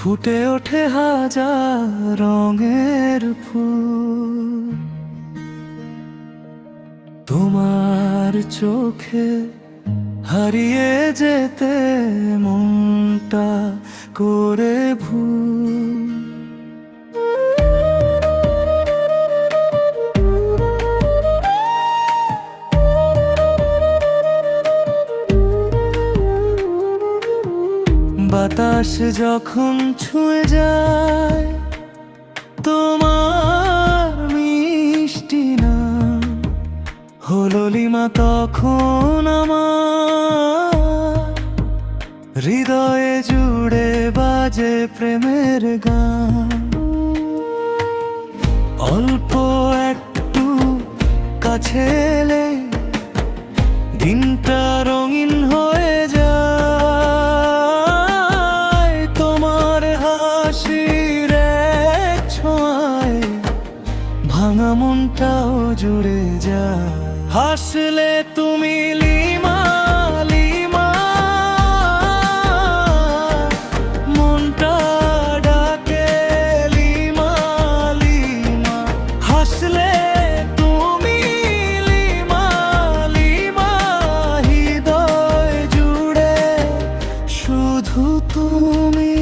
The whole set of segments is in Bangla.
ফুটে ওঠে হাজার রঙের ফুল। তোমার চোখে হারিয়ে যেতে মনটা করে ভুল। বাতাস যখন ছুঁয়ে যায় তোমার মিষ্টি নাম, হলো লিমা তখন আমার হৃদয়ে জুড়ে বাজে প্রেমের গান। অল্প একটু কাছে এলে দিনটা রঙিন হয়ে যায়। তোমার হাসির এক ছোঁয়ায় ভাঙা মনটাও জুড়ে যায়। হাসলে তুমি লিমা লিমা, মনটা ডাকে লিমা লিমা। হাসলে তুমি লিমা লিমা, হৃদয় জুড়ে শুধু তুমি।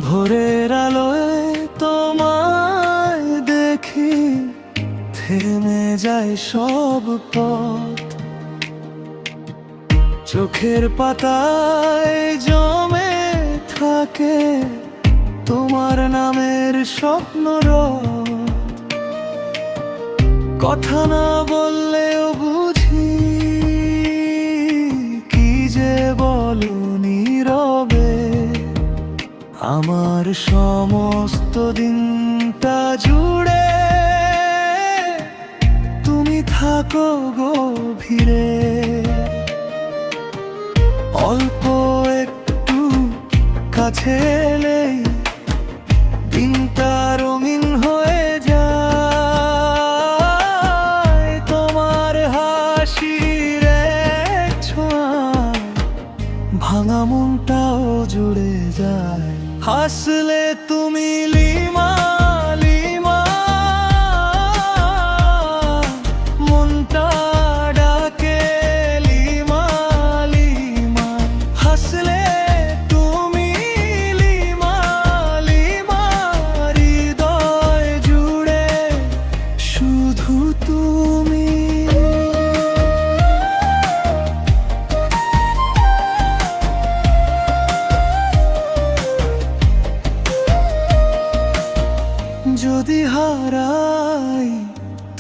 ভোরের আলোয় তোমায় দেখি থেমে যায় সব পথ। চোখের পাতায় জমে থাকে তোমার নামের স্বপ্নরথ। কথা না বললেও বুঝি কি যে বলো নীরবে। আমার সমস্ত দিনটা জুড়ে তুমি থাকো গভীরে। অল্প একটু কাছে এলেই দিনটা রঙিন হয়ে যায়। তোমার হাসির এক ছোঁয়ায় ভাঙা মনটাও জুড়ে যায়। হাসলে তুমি লিমা লিমা, মনটা ডাকে লিমা লিমা। হাসলে তুমি লিমা লিমা, হৃদয় জুড়ে শুধু তুমি। যদি হারাই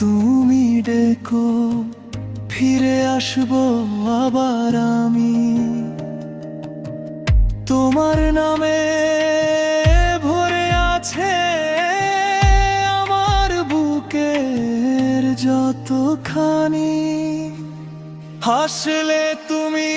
তুমি ডেকো, ফিরে আসবো আবার আমি। তোমার নামে ভরে আছে আমার বুকের যতখানি। হাসলে তুমি